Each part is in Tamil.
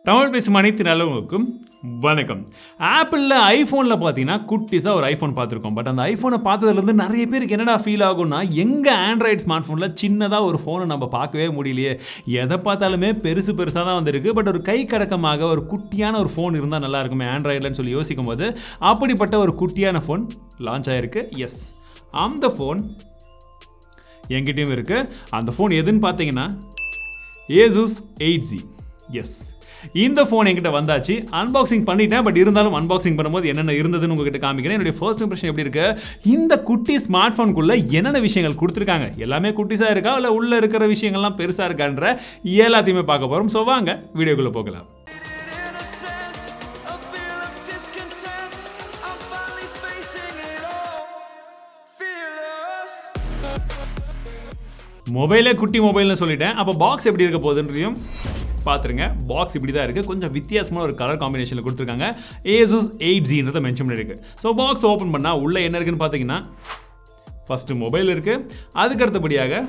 தமிழ் பேசும் அனைத்து நல்லவங்களுக்கும் வணக்கம். ஆப்பிளில் ஐஃபோனில் பார்த்தீங்கன்னா குட்டிஸாக ஒரு ஐஃபோன் பார்த்துருக்கோம். பட் அந்த ஐஃபோனை பார்த்ததுலேருந்து நிறைய பேருக்கு என்னடா ஃபீல் ஆகும்னா, எங்கள் ஆண்ட்ராய்ட் ஸ்மார்ட் ஃபோனில் சின்னதாக ஒரு ஃபோனை நம்ம பார்க்கவே முடியலையே, எதை பார்த்தாலுமே பெருசாக தான் வந்திருக்கு. பட் ஒரு கை கடக்கமாக ஒரு குட்டியான ஒரு ஃபோன் இருந்தால் நல்லா இருக்குமே ஆண்ட்ராய்டுலன்னு சொல்லி யோசிக்கும் போது அப்படிப்பட்ட ஒரு குட்டியான ஃபோன் லான்ச் ஆகிருக்கு. எஸ், அந்த ஃபோன் என்கிட்டையும் இருக்குது. அந்த ஃபோன் எதுன்னு பார்த்தீங்கன்னா Asus 8Z. எஸ், இந்த ஃபோன் என்கிட்ட வந்தாச்சு. அன்பாக்சிங் பண்ணிட்டேன். பட் இருந்தாலும் அன்பாக்சிங் பண்ணும்போது என்னென்ன இருந்ததுன்னு உங்ககிட்ட காமிக்கிறேன். என்னுடைய ஃபர்ஸ்ட் இம்ப்ரெஷன் எப்படி இருக்கு, இந்த குட்டி ஸ்மார்ட் ஃபோனுக்குள்ள என்னென்ன விஷயங்கள் கொடுத்துருக்காங்க, எல்லாமே குட்டிஸாக இருக்கா இல்லை உள்ள இருக்கிற விஷயங்கள்லாம் பெருசாக இருக்கான்ற எல்லாத்தையுமே பார்க்க போகிறோம். ஸோ வாங்க வீடியோக்குள்ளே போகலாம். மொபைலே குட்டி மொபைல்னு சொல்லிட்டேன். அப்போ பாக்ஸ் எப்படி இருக்க போகுதுன்றதையும் பார்த்துருங்க. பாக்ஸ் இப்படி தான் இருக்குது. கொஞ்சம் வித்தியாசமான ஒரு கலர் காம்பினேஷனில் கொடுத்துருக்காங்க. Asus 8Zன்றதை மென்ஷன் பண்ணியிருக்கு. ஸோ பாக்ஸ் ஓப்பன் பண்ணால் உள்ளே என்ன இருக்குன்னு பார்த்தீங்கன்னா, ஃபஸ்ட்டு மொபைல் இருக்குது. அதுக்கு அடுத்தபடியாக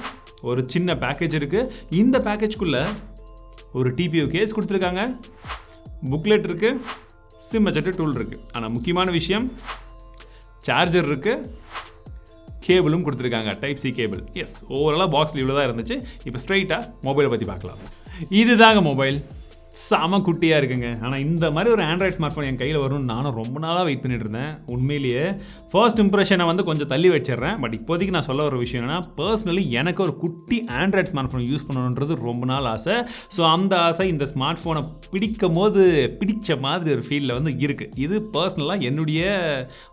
ஒரு சின்ன பேக்கேஜ் இருக்குது. இந்த பேக்கேஜ்குள்ளே ஒரு TPU கேஸ் கொடுத்துருக்காங்க, புக்லெட் இருக்குது, சிம் அட்ஜஸ்ட் டூல் இருக்குது. ஆனால் முக்கியமான விஷயம் சார்ஜர் இருக்குது, கேபிளும் கொடுத்துருக்காங்க, டைப் சி கேபிள். எஸ், ஓவராலாக பாக்ஸில் இவ்வளோ தான் இருந்துச்சு. இப்போ ஸ்ட்ரைட்டாக மொபைலை பற்றி பார்க்கலாம். இதுதாங்க மொபைல். செம குட்டியாக இருக்குங்க. ஆனால் இந்த மாதிரி ஒரு ஆண்ட்ராய்ட் ஸ்மார்ட் ஃபோன் என் கையில் வரும்னு நானும் ரொம்ப நாளாக வெயிட் பண்ணிட்டு இருந்தேன். உண்மையிலேயே ஃபர்ஸ்ட் இம்ப்ரெஷனை கொஞ்சம் தள்ளி வச்சிடுறேன். பட் இப்போதைக்கு நான் சொல்ல ஒரு விஷயம் என்னன்னா, பர்சனலி எனக்கு ஒரு குட்டி ஆண்ட்ராய்ட் ஸ்மார்ட் ஃபோன் யூஸ் பண்ணணுன்றது ரொம்ப நாள் ஆசை. ஸோ அந்த ஆசை இந்த ஸ்மார்ட் ஃபோனை பிடிக்கும் போது பிடிச்ச மாதிரி ஒரு ஃபீலில் இருக்குது. இது பர்சனலாக என்னுடைய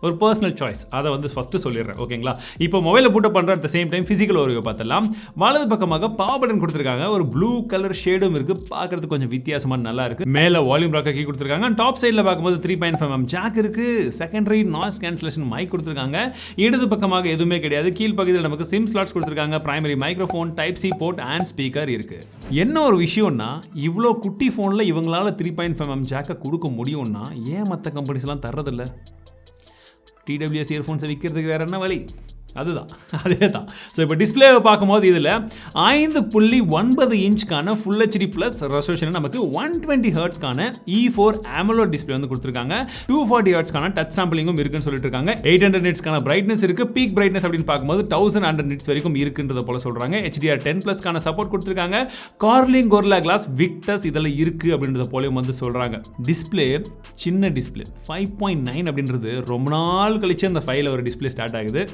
ஒரு பர்சனல் சாய்ஸ். அதை ஃபஸ்ட்டு சொல்லிடுறேன், ஓகேங்களா? இப்போ மொபைலை பூட்டப் பண்ணுற at the same time physical ஓரியை பார்த்தலாம். வலது பக்கமாக பவர் பட்டன் கொடுத்துருக்காங்க. ஒரு ப்ளூ கலர் ஷேடும் இருக்குது. பார்க்குறதுக்கு கொஞ்சம் வித்தியாசமாக நல்லா இருக்கு. மேல வால்யூம் ராக்கர் கீ கொடுத்திருக்காங்க. டாப் சைடுல பாக்கும்போது 3.5mm ஜாக் இருக்கு. செகண்டரி நாய்ஸ் கேன்சலேஷன் மைக் கொடுத்திருக்காங்க. இடது பக்கமாக எதுவுமே கிடையாது. கீழ் பகுதியில் நமக்கு சிம் ஸ்லாட்ஸ் கொடுத்திருக்காங்க. Primary microphone, type C port and speaker இருக்கு. என்ன ஒரு விஷயம்னா, இவ்வளோ குட்டி ஃபோன்ல இவங்களால 3.5mm ஜாக்கை கொடுக்க முடியும்னா ஏன் மற்ற கம்பெனிஸ் எல்லாம் தர்றதில்ல? TWS இயர்ஃபோன்ஸை விற்கிறதுக்கு வேற என்ன வழி? அதுதான், அதே தான். ஸோ இப்போ டிஸ்பிளேவை பார்க்கும்போது இதில் 5.9 இன்ச்சுக்கான ஃபுல் HD ப்ளஸ் ரெசல்யூஷன் நமக்கு 120 ஹெர்ட்ஸ்க்கான E4 AMOLED டிஸ்பிளே கொடுத்துருக்காங்க. 240 ஹெர்ட்ஸ்க்கான டச் சாம்பிளிங்கும் இருக்குன்னு சொல்லிட்டு இருக்காங்க. 800 நிட்ஸ்க்கான பிரைட்னஸ் இருக்கு. பீக் பிரைட்னஸ் அப்படின்னு பார்க்கும்போது 1100 நிட்ஸ் வரைக்கும் இருக்குன்றத போல சொல்றாங்க. HDR10+க்கான சப்போர்ட் கொடுத்துருக்காங்க. கார்லிங் கோரில்லா கிளாஸ், விக்டஸ் இதெல்லாம் இருக்கு அப்படின்றத போல சொல்றாங்க. டிஸ்பிளே சின்ன டிஸ்பிளே 5.9 அப்படின்றது ரொம்ப நாள் கழிச்சு அந்த 5ல ஒரு டிஸ்பிளே ஸ்டார்ட் ஆகுது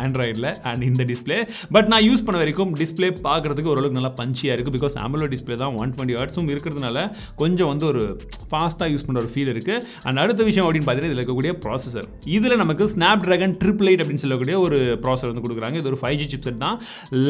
ஆண்ட்ராய்டில் அண்ட் இந்த டிஸ்பிளே. பட் நான் யூஸ் பண்ண வரைக்கும் டிஸ்பிளே பார்க்குறதுக்கு ஓரளவுக்கு நல்லா பஞ்சியாக இருக்குது. பிகாஸ் AMOLED டிஸ்பிளே தான் 120 ஹெர்ட்ஸும் இருக்கிறதுனால கொஞ்சம் ஒரு ஃபாஸ்ட்டாக யூஸ் பண்ணுற ஒரு ஃபீல் இருக்குது. அண்ட் அடுத்த விஷயம் அப்படின்னு பார்த்தீங்கன்னா, இதில் இருக்கக்கூடிய ப்ராசஸர். இதில் நமக்கு Snapdragon 888 அப்படின்னு சொல்லக்கூடிய ஒரு ப்ராசஸர் கொடுக்குறாங்க. இது ஒரு 5G சிப்செட் தான்.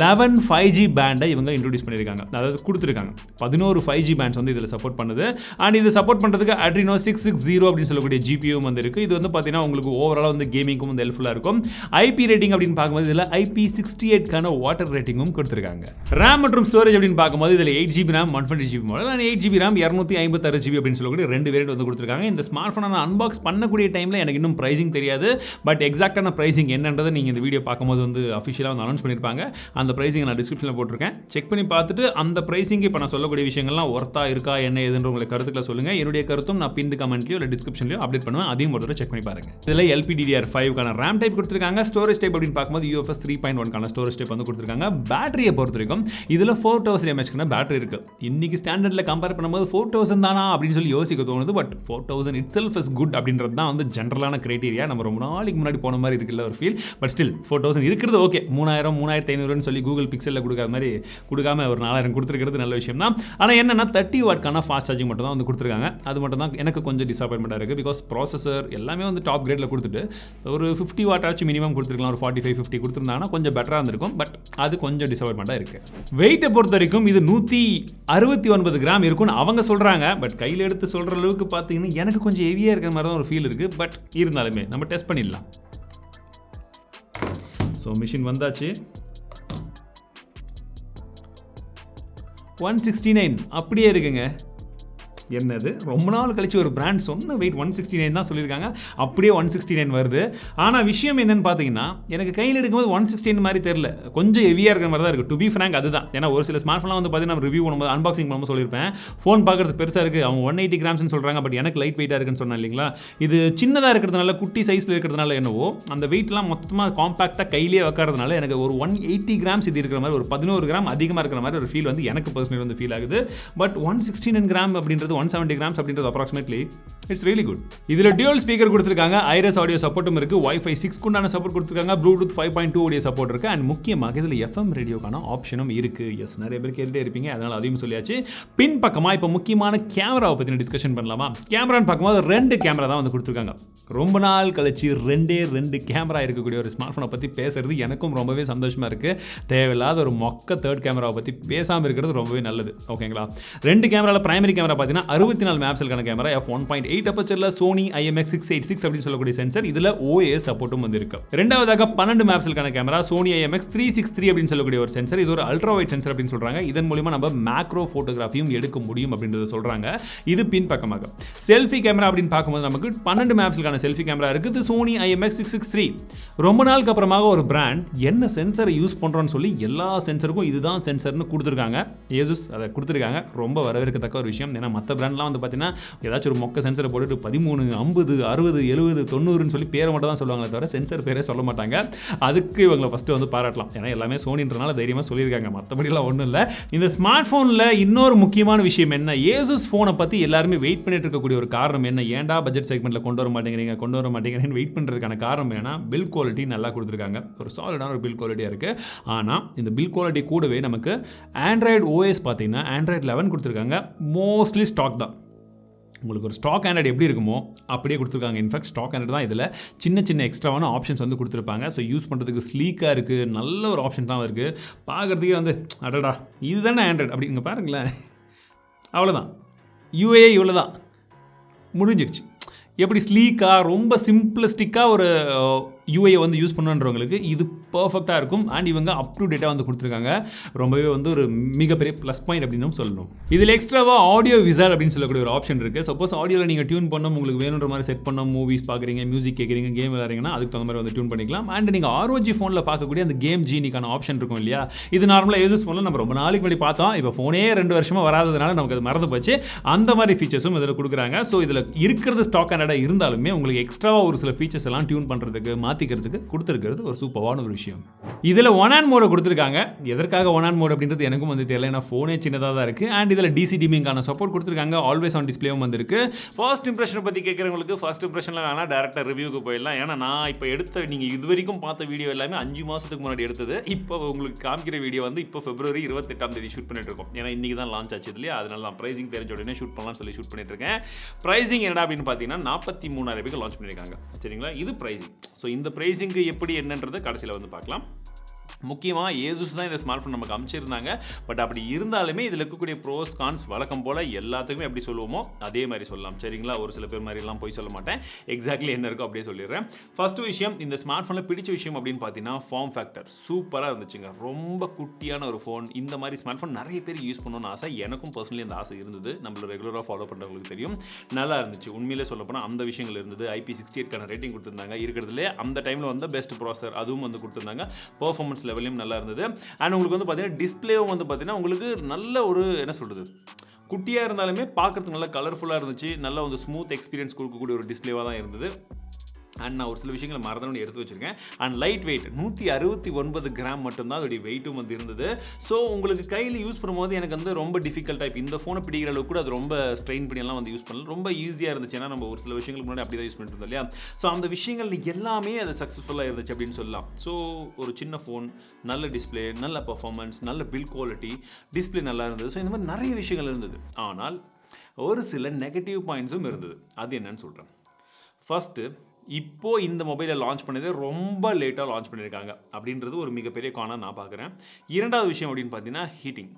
11 5G பேண்டை இவங்க இன்ட்ரோடியூஸ் பண்ணியிருக்காங்க, அதாவது கொடுத்துருக்காங்க. 11 5G பேண்ட்ஸ் இதில் சப்போர்ட் பண்ணுது. அண்ட் இது சப்போர்ட் பண்ணுறதுக்கு Adreno 660 அப்படின்னு சொல்லக்கூடிய GPU இருக்குது. இது பார்த்தீங்கன்னா உங்களுக்கு ஓவராலாக கேமிங்கும் ஹெல்ப்ஃபுல்லாக இருக்கும். IP ரேட்டிங் அப்படின்னு பார்க்கும்போது இதில் IP68க்கான வாட்டர் ரேட்டிங்கும் கொடுத்துருக்காங்க. RAM மற்றும் ஸ்டோரேஜ் அப்படின்னு பார்க்கும்போது இதில் 8GB RAM 120GB model and 8GB RAM 256GB அப்படின்னு சொல்லக்கூடிய ரெண்டு வேரியன்ட் கொடுத்துருக்காங்க. இந்த ஸ்மார்ட் ஃபோனை நான் அன்பாக்ஸ் பண்ணக்கூடிய டைமில் எனக்கு இன்னும் ப்ரைசிங் தெரியாது. பட் எக்ஸாக்டான ப்ரைசிங் என்னன்றதை நீங்கள் இந்த வீடியோ பார்க்கும்போது அஃபிஷியலாக அனௌன்ஸ் பண்ணியிருப்பாங்க. அந்த ப்ரைசிங் நான் டிஸ்கிரிப்ஷனில் போட்டிருக்கேன். செக் பண்ணி பார்த்துட்டு அந்த ப்ரைசிங்கு இப்போ நான் சொல்லக்கூடிய விஷயங்கள்லாம் ஒர்த்தா இருக்கா என்ன ஏதுன்ற உங்களுக்கு கருத்துக்களை சொல்லுங்கள். என்னுடைய கருத்தும் நான் பின் கமெண்ட்லையோ இல்லை டிஸ்கிரிப்ஷன்லையோ அப்டேட் பண்ணுவேன். அதையும் ஒரு செக் பண்ணி பாருங்கள். இதில் LPDDR5க்கான RAM டைப் கொடுத்துருக்காங்க. ஸ்டோரேஜ் டைப் அப்படின்னு பார்க்கும்போது UFS 3.1க்கான ஸ்டோரேஜ் டைப் கொடுத்துருக்காங்க. பேட்டரியை பொறுத்த வரைக்கும் இதில் 4000 mAhக்கான பேட்டரி இருக்கு. இன்னைக்கு ஸ்டாண்டர்டில் கம்பேர் பண்ணும்போது 4000 தானா அப்படின்னு சொல்லி யோசிக்க தோணுது. But 4000 it self is good அப்படின்றது தான் ஜென்ரலான கிரைட்டீரியா. நம்ம ரொம்ப நாளைக்கு முன்னாடி போன மாதிரி இருக்குல்ல ஒரு ஃபீல். பட் ஸ்டில் 4000 இருக்கிறது ஓகே. 3000 3500 சொல்லி கூகுள் பிக்சலில் கொடுக்காத மாதிரி கொடுக்காம ஒரு 4000 கொடுத்துருக்கிறது நல்ல விஷயம் தான். ஆனால் என்னன்னா 30 வாட்க்கான ஃபாஸ்ட் சார்ஜிங் மட்டும் தான் கொடுத்துருக்காங்க. அது மட்டும் தான் எனக்கு கொஞ்சம் டிசப்பாயின்மெண்ட்டாக இருக்குது. பிகாஸ் ப்ராசஸர் எல்லாமே டாப் கிரேடில் கொடுத்துட்டு ஒரு 50 வாட் ஆச்சு மினிமம் கொடுத்துருக்கலாம். ஒரு 45-50 கொடுத்துருந்தாங்கன்னா கொஞ்சம் பெட்டராக இருந்திருக்கும். பட் அது கொஞ்சம் டிசப்பாயின்மெண்ட்டாக இருக்குது. வெயிட்டை பொறுத்த வரைக்கும் இது 169 கிராம் இருக்கும்னு அவங்க சொல்கிறாங்க. பட் கையில் எடுத்து சொல்கிற அளவுக்கு பார்த்தீங்கன்னா எனக்கு கொஞ்சம் ஹெவியாக இருக்கிற மாதிரி தான் ஒரு ஃபீல் இருக்குது. பட் இருந்தாலுமே நம்ம டெஸ்ட் பண்ணிடலாம். ஸோ மிஷின் வந்தாச்சு. 169 அப்படியே இருக்குங்க. என்னது ரொம்ப நாள் கழிச்சு ஒரு பிராண்ட் சொன்ன வெயிட் 169 தான் சொல்லியிருக்காங்க, அப்படியே 169 வருது. ஆனால் விஷயம் என்னன்னு பார்த்தீங்கன்னா எனக்கு கையில் எடுக்கும்போது 169 மாதிரி தெரியல, கொஞ்சம் ஹெவியாக இருக்கிற மாதிரி தான் இருக்குது. டு பி ஃப்ராங்க் அதுதான். ஏன்னா ஒரு சில ஸ்மார்ட் ஃபோன்லாம் வந்து பார்த்தீங்கன்னா நம்ம ரிவ்யூ பண்ணும்போது அன்பாக்சிங் பண்ணும்போது சொல்லியிருப்பேன், ஃபோன் பார்க்குறது பெருசாக இருக்குது, அவங்க 180 கிராம்ஸ்னு சொல்கிறாங்க, பட் எனக்கு லைட் வெயிட்டாக இருக்குன்னு சொன்னேன் இல்லைங்களா. இது சின்னதாக இருக்கிறதுனால, குட்டி சைஸில் இருக்கிறதுனால என்னவோ அந்த வெயிட்லாம் மொத்தமாக காம்பாக்டாக கையிலேயே வைக்கிறதுனால எனக்கு ஒரு 180 கிராம்ஸ் இது இருக்கிற மாதிரி, ஒரு 11 கிராம் அதிகமாக இருக்கிற மாதிரி ஒரு ஃபீல் வந்து எனக்கு பர்சனலி வந்து ஃபீல் ஆகுது. பட் 169 கிராம் அப்படின்றது 170 கிராம்ஸ் அப்படின்றது அப்ராக்சிமேட்லி இட்ஸ் ரியலி குட். இதில் டியூவல் ஸ்பீக்கர் கொடுத்துருக்காங்க, ஐரஸ் ஆடியோ சப்போர்ட்டும் இருக்குது, Wi-Fi 6 குண்டான சப்போர்ட் கொடுத்துருக்காங்க, Bluetooth 5.2 உடைய சப்போர்ட் இருக்குது, அண்ட் முக்கியமாக இதில் FM ரேடியோக்கான ஆப்ஷனும் இருக்குது. எஸ், நிறைய பேர் கேட்டுட்டே இருப்பீங்க, அதனால் அதையும் சொல்லியாச்சு. பின் பக்கமாக இப்போ முக்கியமான கேமராவை பற்றின டிஸ்கஷன் பண்ணலாமா? கேமரான்னு பார்க்கும்போது 2 கேமரா தான் வந்து கொடுத்துருக்காங்க. ரொம்ப நாள் கழிச்சு 2 கேமரா இருக்கக்கூடிய ஒரு ஸ்மார்ட் ஃபோனை பற்றி பேசுறது எனக்கும் ரொம்பவே சந்தோஷமாக இருக்குது. தேவையில்லாத ஒரு மொக்க தேர்ட் கேமராவை பற்றி பேசாமல் இருக்கிறது ரொம்பவே நல்லது. ஓகேங்களா? 2 கேமராவில் பிரைமரி கேமரா பார்த்தீங்கன்னா 64 மெகாபிக்சலுக்கான கேமரா, f1.8 அப்பச்சரில் சோனி IMX686 அப்படின்னு சொல்லக்கூடிய சென்சர், இதில் OIS சப்போர்ட்டும் வந்து இருக்கு. ரெண்டாவதாக 12 மெகாபிக்சலுக்கான கேமரா, சோனி IMX363 அப்படின்னு சொல்லக்கூடிய ஒரு சென்சர், இது ஒரு அல்ட்ரா வைட் சென்சர் அப்படின்னு சொல்றாங்க. இதன் மூலமா நம்ம மேக்ரோ போட்டோகிராஃபியும் எடுக்க முடியும் அப்படின்றத சொல்றாங்க. இது பின் பக்கமாக. செல்ஃபி கேமரா அப்படின்னு பார்க்கும்போது நமக்கு 12 மெகாபிக்சலுக்கான செல்ஃபி கேமரா இருக்குது, சோனி IMX663. ரொம்ப நாளுக்கு அப்புறமாக ஒரு பிராண்ட் என்ன சென்சரை யூஸ் பண்றோம்னு சொல்லி எல்லா சென்சருக்கும் இதுதான் சென்சர்னு கொடுத்துருக்காங்க. Asus அதை கொடுத்துருக்காங்க, ரொம்ப வரவேற்கத்தக்க ஒரு விஷயம். ஏன்னா மற்ற பிராண்ட்லாம் வந்து பார்த்தீங்கன்னா ஏதாச்சும் ஒரு மொக்க சென்சரை போட்டுட்டு 13, 50, 60, 70, 90ன்னு சொல்லி பேரை மட்டும் தான் சொல்லுவாங்களே தவிர சென்சர் பேரே சொல்ல மாட்டாங்க. அதுக்கு இவங்களை ஃபஸ்ட்டு வந்து பாராட்டலாம், ஏன்னா எல்லாமே சோனின்றனால தைரியமாக சொல்லியிருக்காங்க, மற்றபடிலாம் ஒன்றும் இல்லை. இந்த ஸ்மார்ட் ஃபோனில் இன்னொரு முக்கியமான விஷயம் என்ன, Asus ஃபோனை பற்றி எல்லாருமே வெயிட் பண்ணிட்டு இருக்கக்கூடிய ஒரு காரணம் என்ன, ஏன்டா பட்ஜெட் செக்மெண்ட்டில் கொண்டு வர மாட்டேங்கிறீங்கன்னு வெயிட் பண்ணுறதுக்கான காரணம் என்னன்னா, பில் குவாலிட்டி நல்லா கொடுத்துருக்காங்க, ஒரு சாலிடான ஒரு பில் குவாலிட்டியாக இருக்குது. ஆனால் இந்த பில் குவாலிட்டி கூடவே நமக்கு ஆண்ட்ராய்டு OS பார்த்தீங்கன்னா ஆண்ட்ராய்டு 11 கொடுத்துருக்காங்க, மோஸ்ட்லி ஸ்டாக் தான். உங்களுக்கு ஒரு ஸ்டாக் ஆண்ட்ராய்டு எப்படி இருக்குமோ அப்படியே கொடுத்துருக்காங்க. இன்ஃபேக்ட் ஸ்டாக் ஆண்ட்ராய்டு தான் இதில் சின்ன எக்ஸ்ட்ராவான ஆப்ஷன்ஸ் வந்து கொடுத்துருப்பாங்க. ஸோ யூஸ் பண்ணுறதுக்கு ஸ்லீக்காக இருக்குது, நல்ல ஒரு ஆப்ஷன் தான் இருக்குது. பார்க்குறதுக்கே வந்து அடடா இதுதானே ஆண்ட்ராய்டு அப்படி இங்கே பாருங்களேன், அவ்வளோதான். UIA இவ்வளோ தான், முடிஞ்சிடுச்சு. எப்படி ஸ்லீக்காக ரொம்ப சிம்பிளிஸ்டிக்காக ஒரு UI வந்து யூஸ் பண்ணுன்றவங்களுக்கு இது பர்ஃபெக்டாக இருக்கும். அண்ட் இவங்க அப் டு டேட்டாக வந்து கொடுத்துருக்காங்க, ரொம்பவே வந்து ஒரு மிகப்பெரிய ப்ளஸ் பாயிண்ட் அப்படின்னு சொல்லணும். இதில் எக்ஸ்ட்ராவாக ஆடியோ விசால் அப்படின்னு சொல்லக்கூடிய ஒரு ஆப்ஷன் இருக்குது. சப்போஸ் ஆடியோவில் நீங்கள் டியூன் பண்ணணும், உங்களுக்கு வேணுன்ற மாதிரி செட் பண்ண, மூவிஸ் பார்க்குறீங்க, மியூசிக் கேட்குறீங்க, கேம் விளையாடுறீங்கன்னா அதுக்கு தகுந்த மாதிரி வந்து டியூன் பண்ணிக்கலாம். அண்ட் நீங்கள் ROG ஃபோனில் பார்க்கக்கூடிய அந்த கேம் ஜீனிக்கான ஆப்ஷன் இருக்கும் இல்லையா, இது நார்மலாக Asus ஃபோனில் நம்ம ரொம்ப நாளைக்கு முன்னாடி பார்த்தோம், இப்போ ஃபோனே 2 வருஷமாக வராததுனால நமக்கு அது மறந்து போச்சு. அந்த மாதிரி ஃபீச்சர்ஸும் இதில் கொடுக்குறாங்க. ஸோ இதில் இருக்கிறது ஸ்டாக் ஆண்ட்ராய்டாக இருந்தாலுமே உங்களுக்கு எக்ஸ்ட்ராவாக ஒரு சில ஃபீச்சர்ஸ் எல்லாம் டியூன் பண்ணுறதுக்கு மாற்றிக்கிறதுக்கு கொடுத்துருக்கிறது ஒரு சூப்பரான ஒரு விஷயம். இதில் ஒன் ஹேண்ட் மோட கொடுத்துருக்காங்க. எதற்காக ஒன் ஹேண்ட் மோட் அப்படின்றது எனக்கும் வந்து தெரியல, ஏன்னா ஃபோனே சின்னதாக தான் இருக்குது. அண்ட் இதில் DC டிமிங்கான சப்போர்ட் கொடுத்துருக்காங்க, ஆல்வேஸ் ஆன் டிஸ்பிளேவும் வந்துருக்கு. ஃபர்ஸ்ட் இம்ப்ரெஷனை பற்றி கேட்குறவங்களுக்கு ஃபர்ஸ்ட் இம்ப்ரெஷனில் வேணால் டேரக்டாக ரிவ்யூக்கு போயிடலாம். ஏன்னா நான் இப்போ எடுத்த நீங்கள் இது வரைக்கும் பார்த்த வீடியோ எல்லாமே 5 மாதத்துக்கு முன்னாடி எடுத்தது. இப்போ உங்களுக்கு காமிக்கிற வீடியோ வந்து இப்போ February 28 ஷூட் பண்ணிட்டு இருக்கோம். ஏன்னா இன்றைக்கி தான் லான்ச் ஆச்சு இல்லையா, அதனால நான் ப்ரைசிங் தெரிஞ்ச உடனே ஷூட் பண்ணலாம்னு சொல்லி ஷூட் பண்ணிட்டு இருக்கேன். ப்ரைசிங் என்ன அப்படின்னு பார்த்தீங்கன்னா 43,000 லான்ச் பண்ணியிருக்காங்க. சரிங்களா, இது ப்ரைசிங். ஸோ இந்த ப்ரைசிங்கு எப்படி என்னன்றதை கடைசியில் வந்து பார்க்கலாம். முக்கியமாக Asus தான் இந்த ஸ்மார்ட் ஃபோன் நமக்கு அமைச்சிருந்தாங்க. பட் அப்படி இருந்தாலுமே இதில் இருக்கக்கூடிய ப்ரோஸ் கான்ஸ் வழக்கம் போல் எல்லாத்துக்குமே எப்படி சொல்லுவோமோ அதே மாதிரி சொல்லலாம். சரிங்களா, ஒரு சில பேர் மாதிரிலாம் போய் சொல்ல மாட்டேன், எக்ஸாக்ட்லி என்ன இருக்கோ அப்படியே சொல்லிடுறேன். ஃபஸ்ட்டு விஷயம், இந்த ஸ்மார்ட் ஃபோனில் பிடிச்ச விஷயம் அப்படின்னு பார்த்தீங்கன்னா ஃபார்ம் ஃபேக்டர் சூப்பராக இருந்துச்சுங்க. ரொம்ப குட்டியான ஒரு ஃபோன். இந்த மாதிரி ஸ்மார்ட் ஃபோன் நிறைய பேர் யூஸ் பண்ணணும்னு ஆசை, எனக்கும் பர்சனலி அந்த ஆசை இருந்தது. நம்மள ரெகுலராக ஃபாலோ பண்ணுறவங்களுக்கு தெரியும், நல்லா இருந்துச்சு. உண்மையிலே சொல்ல போனால் அந்த விஷயங்கள் இருந்தது. IP68 ரேட்டிங் கொடுத்துருந்தாங்க, இருக்கிறதுலே அந்த டைமில் வந்து பெஸ்ட் ப்ராசர் அதுவும் வந்து கொடுத்துருந்தாங்க. பெர்ஃபார்மன்ஸ் லெவலையும் நல்லா இருந்தது. அண்ட் உங்களுக்கு வந்து பார்த்தீங்கன்னா டிஸ்பிளேவும் வந்து பார்த்தீங்கன்னா உங்களுக்கு நல்ல ஒரு என்ன சொல்கிறது, குட்டியாக இருந்தாலுமே பார்க்குறதுக்கு நல்லா கலர்ஃபுல்லாக இருந்துச்சு. நல்ல வந்து ஸ்மூத் எக்ஸ்பீரியன்ஸ் கொடுக்கக்கூடிய ஒரு டிஸ்பிளேவாக தான் இருந்தது. அண்ட் நான் ஒரு சில விஷயங்களை மறந்துன்னு எடுத்து வச்சுருக்கேன். அண்ட் லைட் வெயிட் 169 கிராம் மட்டும்தான் அதோடைய வெயிட்டும் வந்து இருந்தது. ஸோ உங்களுக்கு கையில் யூஸ் பண்ணும்போது எனக்கு வந்து ரொம்ப டிஃபிகல்ட்டாக, இப்போ இந்த ஃபோனை பிடிக்கிற அளவுக்கு கூட அது ரொம்ப ஸ்ட்ரெயின் பண்ணியெல்லாம் வந்து யூஸ் பண்ணல, ரொம்ப ஈஸியாக இருந்துச்சு. ஏன்னா நம்ம ஒரு சில விஷயங்களுக்கு முன்னாடி அப்படி தான் யூஸ் பண்ணிட்டு இருந்தோம் இல்லையா. ஸோ அந்த விஷயங்கள் எல்லாமே அது சக்ஸஸ்ஃபுல்லாக இருந்துச்சு அப்படின்னு சொல்லலாம். ஸோ ஒரு சின்ன ஃபோன், நல்ல டிஸ்பிளே, நல்ல பர்ஃபார்மன்ஸ், நல்ல பில் குவாலிட்டி, டிஸ்பிளே நல்லா இருந்தது. ஸோ இந்த மாதிரி நிறைய விஷயங்கள் இருந்தது. ஆனால் ஒரு சில நெகட்டிவ் பாயிண்ட்ஸும் இருந்தது. அது என்னன்னு சொல்கிறேன். ஃபஸ்ட்டு, இப்போ இந்த மொபைலை லான்ச் பண்ணது ரொம்ப லேட்டாக லான்ச் பண்ணியிருக்காங்க அப்படின்றது ஒரு மிகப்பெரிய காரணம் நான் பார்க்குறேன். இரண்டாவது விஷயம் அப்படின்னு பார்த்தீங்கன்னா ஹீட்டிங்.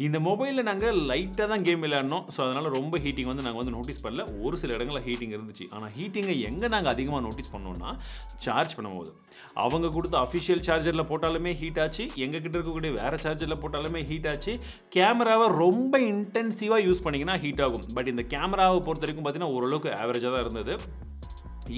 இந்த மொபைலில் நாங்கள் லைட்டாக தான் கேம் விளையாடணும். ஸோ அதனால் ரொம்ப ஹீட்டிங் வந்து நாங்கள் வந்து நோட்டீஸ் பண்ணல. ஒரு சில இடங்களில் ஹீட்டிங் இருந்துச்சு. ஆனால் ஹீட்டிங்கை எங்கே நாங்கள் அதிகமாக நோட்டீஸ் பண்ணோம்னா சார்ஜ் பண்ணும்போது. அவங்க கொடுத்த அஃபிஷியல் சார்ஜரில் போட்டாலுமே ஹீட் ஆச்சு, எங்ககிட்ட இருக்கக்கூடிய வேறு சார்ஜரில் போட்டாலுமே ஹீட் ஆச்சு. கேமராவை ரொம்ப இன்டென்சிவாக யூஸ் பண்ணிங்கன்னா ஹீட் ஆகும். பட் இந்த கேமராவை பொறுத்த வரைக்கும் பார்த்தீங்கன்னா ஓரளவுக்கு ஆவரேஜாக தான் இருந்தது.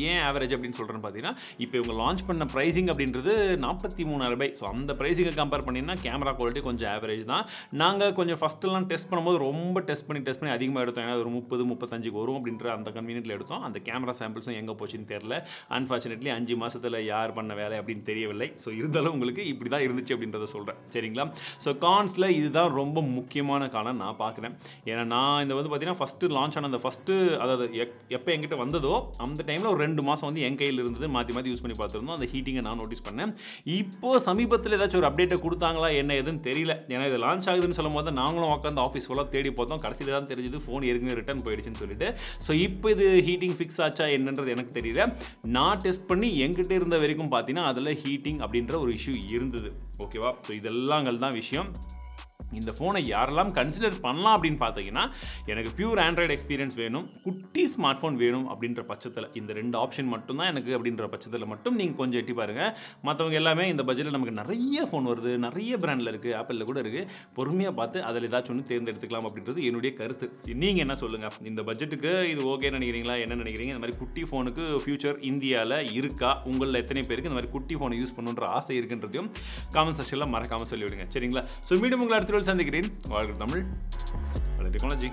ஏன் ஆவரேஜ் அப்படின்னு சொல்கிறேன்னு பார்த்தீங்கன்னா, இப்போ இவங்க லான்ச் பண்ண ப்ரைஸிங் அப்படின்றது 43,000. ஸோ அந்த ப்ரைஸிங்கை கம்பேர் பண்ணிங்கன்னா கேமரா குவாலிட்டி கொஞ்சம் ஆவரேஜ் தான். நாங்கள் கொஞ்சம் ஃபஸ்ட்டெல்லாம் டெஸ்ட் பண்ணும்போது ரொம்ப டெஸ்ட் பண்ணி அதிகமாக எடுத்தோம். ஏன்னா ஒரு 30-35 வரும் அப்படின்ற அந்த கன்வீனியன்ட்டில் எடுத்தோம். அந்த கேமரா சாம்பிள்ஸும் எங்கே போச்சுன்னு தெரியல. அன்ஃபார்ச்சுனேட்லி 5 மாதத்தில் யார் பண்ண வேலை அப்படின்னு தெரியவில்லை. ஸோ இருந்தாலும் உங்களுக்கு இப்படி தான் இருந்துச்சு அப்படின்றத சொல்கிறேன். சரிங்களா? ஸோ கான்ஸில் இதுதான் ரொம்ப முக்கியமான காரணம் நான் பார்க்குறேன். ஏன்னா நான் இந்த வந்து பார்த்தீங்கன்னா ஃபஸ்ட்டு லான்ச் ஆன அந்த ஃபஸ்ட்டு அதாவது எப்போ என்கிட்ட வந்ததோ அந்த டைமில் ஒரு 2 மாதம் வந்து என் கையில் இருந்தது. மாற்றி யூஸ் பண்ணி பார்த்துருந்தோம். அந்த ஹீட்டிங்கை நான் நோட்டீஸ் பண்ணேன். இப்போது சமீபத்தில் ஏதாச்சும் ஒரு அப்டேட்டை கொடுத்தாங்களா என்ன எதுன்னு தெரியல. ஏன்னா இது லான்ச் ஆகுதுன்னு சொல்லும் போது நாங்களும் உட்காந்து ஆஃபீஸ் ஃபுல்லாக தேடி பார்த்தோம். கடைசியில் தான் தெரிஞ்சது ஃபோன் ஏற்கனவே ரிட்டர்ன் போயிடுச்சுன்னு சொல்லிட்டு. ஸோ இப்போ இது ஹீட்டிங் ஃபிக்ஸ் ஆச்சா என்னன்றது எனக்கு தெரியல. நான் டெஸ்ட் பண்ணி என்கிட்ட இருந்த வரைக்கும் பார்த்தீங்கன்னா அதில் ஹீட்டிங் அப்படின்ற ஒரு இஷ்யூ இருந்தது. ஓகேவா? ஸோ இதெல்லாம் தான் விஷயம். இந்த ஃபோனை யாரெல்லாம் கன்சிடர் பண்ணலாம் அப்படின்னு பார்த்தீங்கன்னா, எனக்கு பியூர் ஆண்ட்ராய்டு எக்ஸ்பீரியன்ஸ் வேணும், குட்டி ஸ்மார்ட் ஃபோன் வேணும் அப்படின்ற பட்சத்தில் இந்த 2 ஆப்ஷன் மட்டும்தான் எனக்கு அப்படின்ற பட்சத்தில் மட்டும் நீங்கள் கொஞ்சம் எட்டி பாருங்கள். மற்றவங்க எல்லாமே இந்த பட்ஜெட்டில் நமக்கு நிறைய ஃபோன் வருது, நிறைய பிராண்டில் இருக்குது, ஆப்பிளில் கூட இருக்குது. பொறுமையாக பார்த்து அதில் ஏதாச்சும் ஒன்று தேர்ந்தெடுத்துக்கலாம் அப்படின்றது என்னுடைய கருத்து. நீங்கள் என்ன சொல்லுங்கள்? இந்த பட்ஜெட்டுக்கு இது ஓகே நினைக்கிறீங்களா? என்ன நினைக்கிறீங்க? இந்த மாதிரி குட்டி ஃபோனுக்கு ஃபியூச்சர் இந்தியாவில் இருக்கா? உங்களில் எத்தனை பேருக்கு இந்த மாதிரி குட்டி ஃபோனை யூஸ் பண்ணணுன்ற ஆசை இருக்குன்றதையும் காமெண்ட் செக்ஷனில் மறக்காமல் சொல்லிவிடுங்க. சரிங்களா? ஸோ மீண்டும் உங்களை அடுத்த சந்திக்கிறேன். வாழ்க தமிழ், வளர்க டெக்னாலஜி.